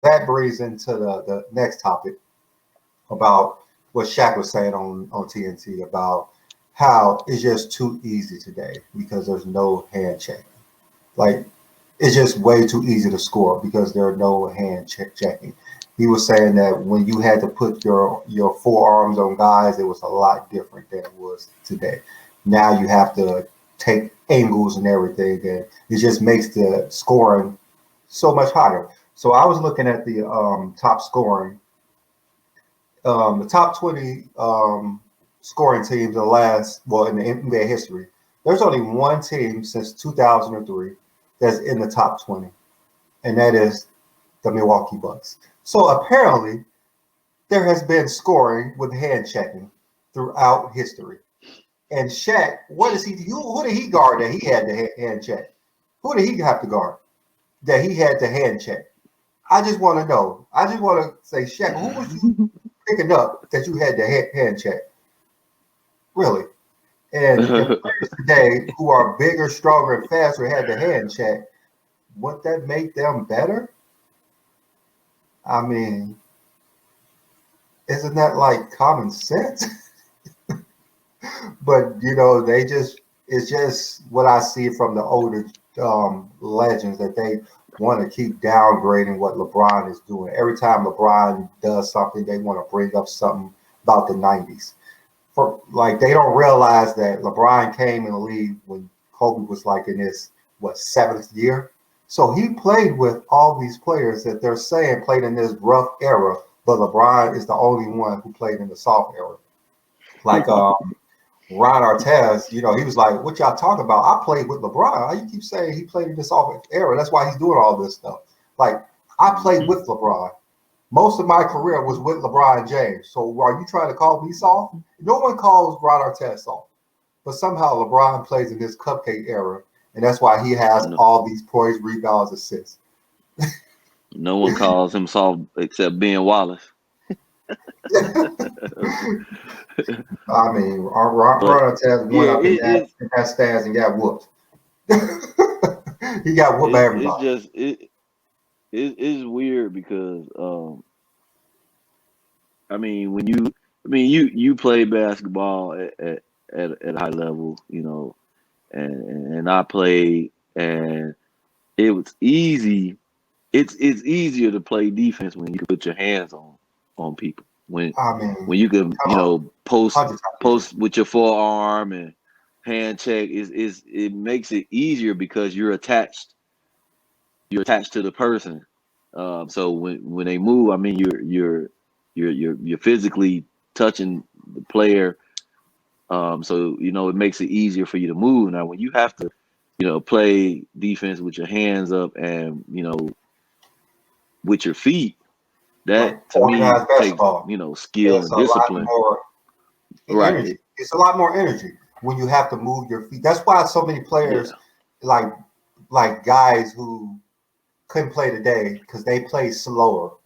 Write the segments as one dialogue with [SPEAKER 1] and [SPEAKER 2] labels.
[SPEAKER 1] that brings into the next topic about what Shaq was saying on TNT about how it's just too easy today because there's no hand check. Like it's just way too easy to score because there are no checking. He was saying that when you had to put your forearms on guys, it was a lot different than it was today. Now you have to take angles and everything, and it just makes the scoring so much higher. So I was looking at the top scoring, the top 20 scoring teams in the last, well, in the NBA history. There's only one team since 2003 that's in the top 20, and that is the Milwaukee Bucks. So apparently, there has been scoring with hand checking throughout history. And Shaq, what is he? Who did he guard that he had to hand check? Who did he have to guard that he had to hand check? I just want to know. I just want to say, Shaq, who was you picking up that you had to hand check? Really? And players today who are bigger, stronger, and faster had the hand check. Would that make them better? I mean, isn't that like common sense? But they just it's just what I see from the older legends that they want to keep downgrading what LeBron is doing. Every time LeBron does something, they want to bring up something about the '90s. For like they don't realize that LeBron came in the league when Kobe was like in his seventh year. So he played with all these players that they're saying played in this rough era, but LeBron is the only one who played in the soft era. Like Ron Artest, he was like, "What y'all talking about? I played with LeBron. How you keep saying he played in this soft era? That's why he's doing all this stuff. Like I played with LeBron. Most of my career was with LeBron James. So are you trying to call me soft? No one calls Ron Artest soft, but somehow LeBron plays in this cupcake era, and that's why he has
[SPEAKER 2] No,
[SPEAKER 1] all these points, rebounds, assists.
[SPEAKER 2] no one calls him soft except Ben Wallace.
[SPEAKER 1] I mean,
[SPEAKER 2] But
[SPEAKER 1] Ron Artest went
[SPEAKER 2] yeah,
[SPEAKER 1] up in that stands and got whooped. He got whooped by
[SPEAKER 2] it's
[SPEAKER 1] everybody.
[SPEAKER 2] just it's weird because I mean you play basketball at a high level, and I played, and it was easy. It's easier to play defense when you can put your hands on people.
[SPEAKER 1] I mean,
[SPEAKER 2] When you can,
[SPEAKER 1] come on,
[SPEAKER 2] post
[SPEAKER 1] 100 times easier.
[SPEAKER 2] post with your forearm and hand check is it makes it easier because you're attached to the person. So when they move, I mean you're physically touching the player. So it makes it easier for you to move. Now when you have to play defense with your hands up and with your feet,
[SPEAKER 1] Like
[SPEAKER 2] that to me
[SPEAKER 1] organized
[SPEAKER 2] takes
[SPEAKER 1] basketball.
[SPEAKER 2] skill
[SPEAKER 1] It's
[SPEAKER 2] and
[SPEAKER 1] a lot
[SPEAKER 2] discipline.
[SPEAKER 1] more
[SPEAKER 2] Right.
[SPEAKER 1] energy. It's a lot more energy when you have to move your feet. That's why so many players,
[SPEAKER 2] Yeah.
[SPEAKER 1] like guys who couldn't play today because they played slower,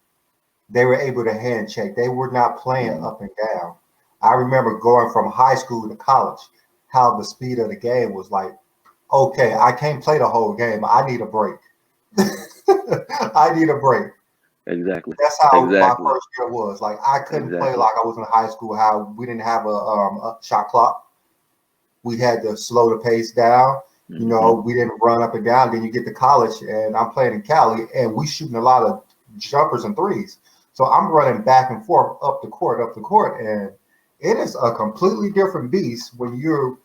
[SPEAKER 1] they were able to hand check. They were not playing
[SPEAKER 2] Mhm.
[SPEAKER 1] up and down. I remember going from high school to college, how the speed of the game was like, okay, I can't play the whole game. I need a break. I need a break.
[SPEAKER 2] Exactly.
[SPEAKER 1] That's how my
[SPEAKER 2] Exactly.
[SPEAKER 1] first year was. Like I couldn't play
[SPEAKER 2] Exactly.
[SPEAKER 1] like I was in high school. How we didn't have a shot clock. We had to slow the pace down.
[SPEAKER 2] Hmm.
[SPEAKER 1] We didn't run up and down. Then you get to college, and I'm playing in Cali, and we shooting a lot of jumpers and threes. So I'm running back and forth up the court, and it is a completely different beast when you're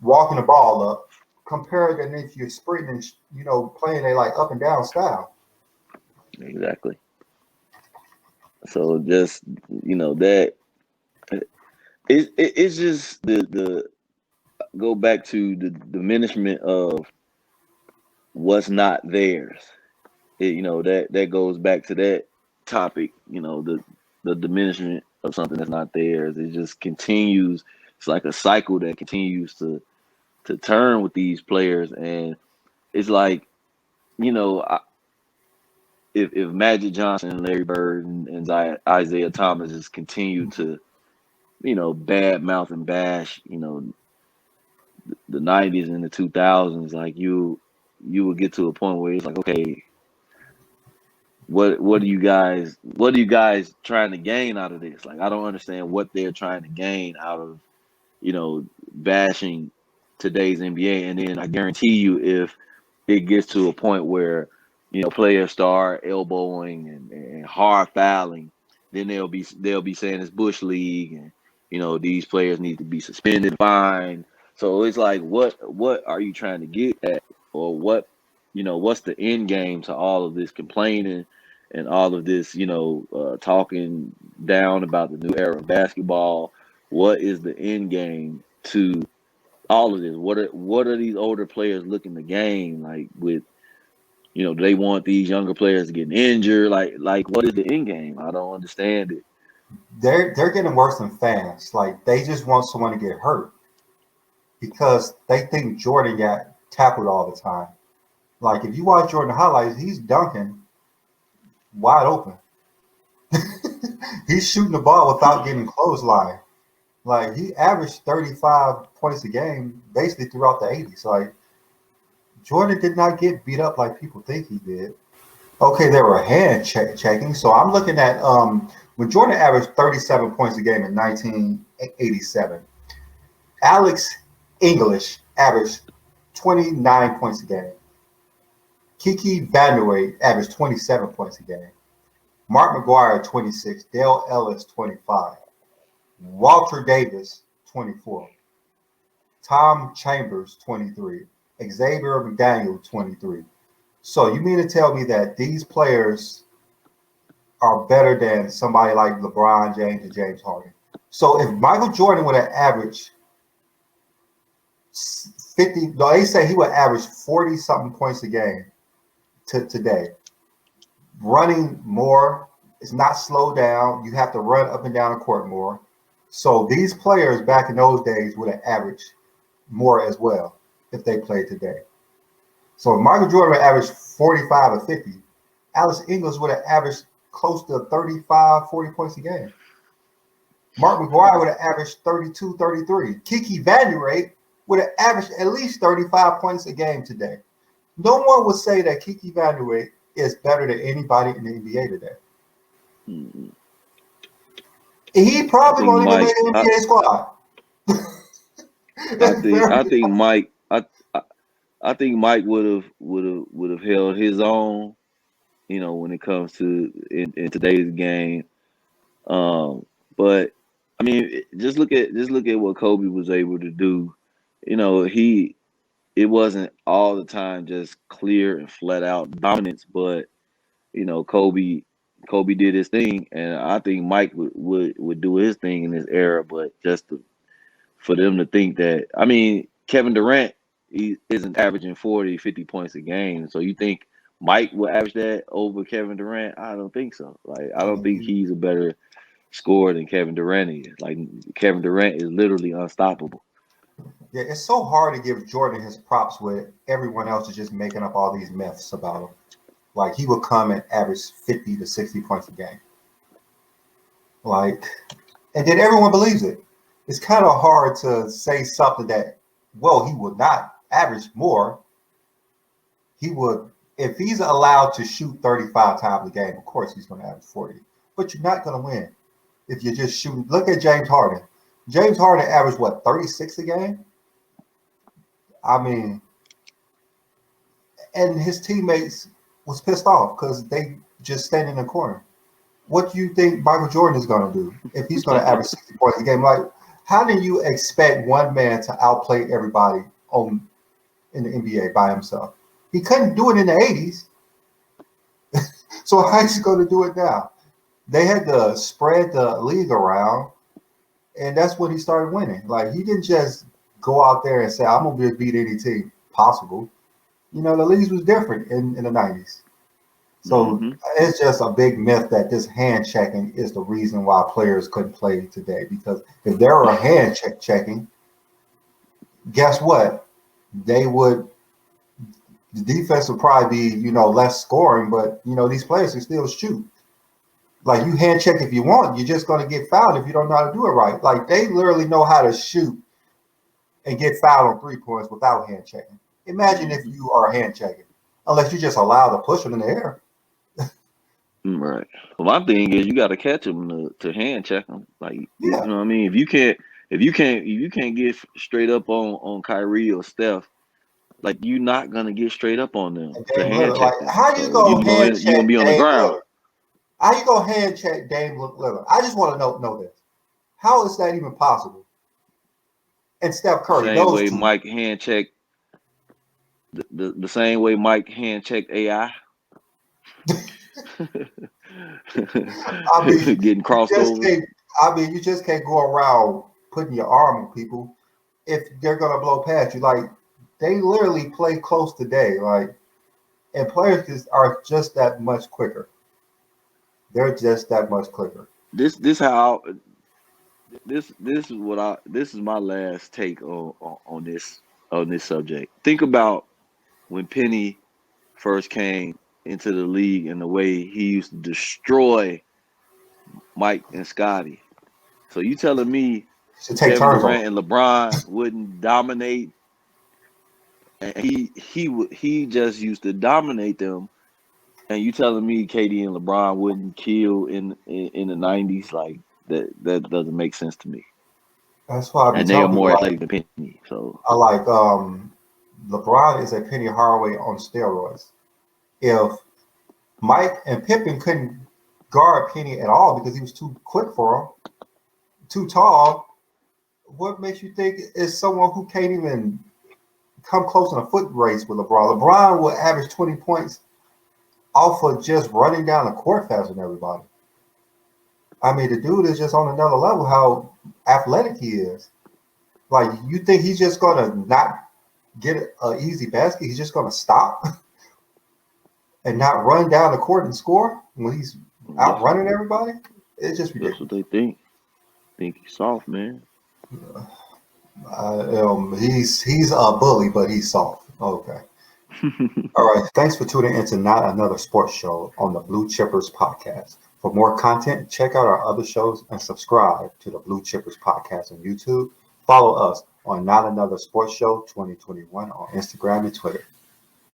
[SPEAKER 1] walking the ball up compared than if you're sprinting, playing a like up and down style.
[SPEAKER 2] Exactly. So just that it's just the go back to the diminishment of what's not theirs. That goes back to that topic. The diminishment of something that's not theirs. It just continues. It's like a cycle that continues to turn with these players, and it's like I, if Magic Johnson, Larry Bird, and Isaiah Thomas just continue to bad mouth and bash the '90s and the 2000s, like you would get to a point where it's like, okay, what are you guys trying to gain out of this? Like, I don't understand what they're trying to gain out of, bashing today's NBA. And then I guarantee you, if it gets to a point where players start elbowing and hard fouling, then they'll be saying it's bush league, and these players need to be suspended, fined. So it's like, what are you trying to get at, or what's the end game to all of this complaining and all of this talking down about the new era of basketball? What is the end game to all of this? What are these older players looking to gain? Like, with do they want these younger players getting injured? Like what is the end game? I don't understand it.
[SPEAKER 1] They're getting worse than fans. Like they just want someone to get hurt because they think Jordan got tackled all the time. Like if you watch Jordan highlights, he's dunking wide open. He's shooting the ball without getting clothesline. Like he averaged 35 points a game basically throughout the 80s. Like Jordan did not get beat up like people think he did. Okay, they were checking. So I'm looking at when Jordan averaged 37 points a game in 1987. Alex English averaged 29 points a game. Kiki Vandeweghe averaged 27 points a game. Mark McGuire 26. Dale Ellis 25. Walter Davis 24. Tom Chambers 23. Xavier McDaniel 23. So you mean to tell me that these players are better than somebody like LeBron James and James Harden? So if Michael Jordan would have averaged 50, no, they say he would average 40 something points a game today. Running more, it's not slowed down. You have to run up and down the court more. So these players back in those days would have averaged more as well if they played today. So if Michael Jordan would average 45 or 50, Alex English would have averaged close to 35, 40 points a game. Mark McGuire would have averaged 32, 33. Kiki Vandeweghe would have averaged at least 35 points a game today. No one would say that Kiki Vandeweghe is better than anybody in the NBA today.
[SPEAKER 2] Mm-hmm.
[SPEAKER 1] He probably won't even make an NBA squad.
[SPEAKER 2] I think Mike would have held his own, when it comes to in today's game. But I mean, just look at what Kobe was able to do. It wasn't all the time just clear and flat out dominance, but Kobe did his thing, and I think Mike would do his thing in this era. But for them to think that, I mean, Kevin Durant, he isn't averaging 40, 50 points a game. So you think Mike will average that over Kevin Durant? I don't think so. Like, I don't think he's a better scorer than Kevin Durant is. Like, Kevin Durant is literally unstoppable.
[SPEAKER 1] Yeah, it's so hard to give Jordan his props with everyone else is just making up all these myths about him. Like he would come and average 50 to 60 points a game. Like, and then everyone believes it. It's kind of hard to say something that, well, he would not average more. He would, if he's allowed to shoot 35 times a game, of course he's going to average 40. But you're not going to win if you're just shooting. Look at James Harden. James Harden averaged, what, 36 a game? I mean, and his teammates was pissed off because they just stand in the corner. What do you think Michael Jordan is going to do if he's going to average 60 points a game? Like, how do you expect one man to outplay everybody in the NBA by himself? He couldn't do it in the 80s. So how is he going to do it now? They had to spread the league around, and that's when he started winning. Like, he didn't just go out there and say, I'm going to beat any team possible. The leagues was different in the 90s. So it's just a big myth that this hand checking is the reason why players couldn't play today. Because if there were hand checking, guess what? The defense would probably be, less scoring, but these players can still shoot. Like, you hand check if you want, you're just going to get fouled if you don't know how to do it right. Like, they literally know how to shoot and get fouled on 3 points without hand checking. Imagine if you are hand checking, unless you just allow the push it in the air.
[SPEAKER 2] Right. Well, my thing is you got to catch them to hand check them. Like you
[SPEAKER 1] Yeah,
[SPEAKER 2] know what I mean. If you can't get straight up on Kyrie or Steph, like you're not gonna get straight up on them
[SPEAKER 1] and
[SPEAKER 2] to
[SPEAKER 1] Dame
[SPEAKER 2] hand
[SPEAKER 1] Lillard. Like,
[SPEAKER 2] check them.
[SPEAKER 1] how you
[SPEAKER 2] So
[SPEAKER 1] go hand
[SPEAKER 2] you're
[SPEAKER 1] check
[SPEAKER 2] gonna be on the
[SPEAKER 1] Dame
[SPEAKER 2] ground.
[SPEAKER 1] Lillard? How you go hand check Dame Lillard? I just want to know this. How is that even possible? And Steph
[SPEAKER 2] The
[SPEAKER 1] Curry,
[SPEAKER 2] same
[SPEAKER 1] those
[SPEAKER 2] way
[SPEAKER 1] two.
[SPEAKER 2] Mike hand checked the same way Mike hand checked AI.
[SPEAKER 1] I mean,
[SPEAKER 2] Getting
[SPEAKER 1] you
[SPEAKER 2] crossed
[SPEAKER 1] just
[SPEAKER 2] over.
[SPEAKER 1] can't. I mean, you just can't go around putting your arm on people if they're gonna blow past you. Like they literally play close today. Like, and are just that much quicker. They're just that much quicker.
[SPEAKER 2] This how this is my last take on this subject. Think about when Penny first came into the league and the way he used to destroy Mike and Scotty. So you telling me
[SPEAKER 1] Should take
[SPEAKER 2] Kevin
[SPEAKER 1] turns on
[SPEAKER 2] Durant and LeBron wouldn't dominate, and he just used to dominate them, and you telling me KD and LeBron wouldn't kill in the 90s? Like that doesn't make sense to me.
[SPEAKER 1] That's why I be
[SPEAKER 2] And they are
[SPEAKER 1] telling people
[SPEAKER 2] more
[SPEAKER 1] like
[SPEAKER 2] athletic than Penny. So
[SPEAKER 1] I like LeBron is a Penny Hardaway on steroids. If Mike and Pippen couldn't guard Penny at all because he was too quick for him, too tall, what makes you think is someone who can't even come close in a foot race with LeBron? LeBron will average 20 points off of just running down the court faster than everybody. I mean, the dude is just on another level how athletic he is. Like, you think he's just going to not get an easy basket? He's just going to stop and not run down the court and score when he's
[SPEAKER 2] that's
[SPEAKER 1] outrunning everybody? It's just
[SPEAKER 2] that's what
[SPEAKER 1] ridiculous.
[SPEAKER 2] they think. Think he's soft, man.
[SPEAKER 1] He's a bully, but he's soft. Okay. All right. Thanks for tuning into Not Another Sports Show on the Blue Chippers podcast. For more content, check out our other shows and subscribe to the Blue Chippers podcast on YouTube. Follow us on Not Another Sports Show 2021 on Instagram and Twitter.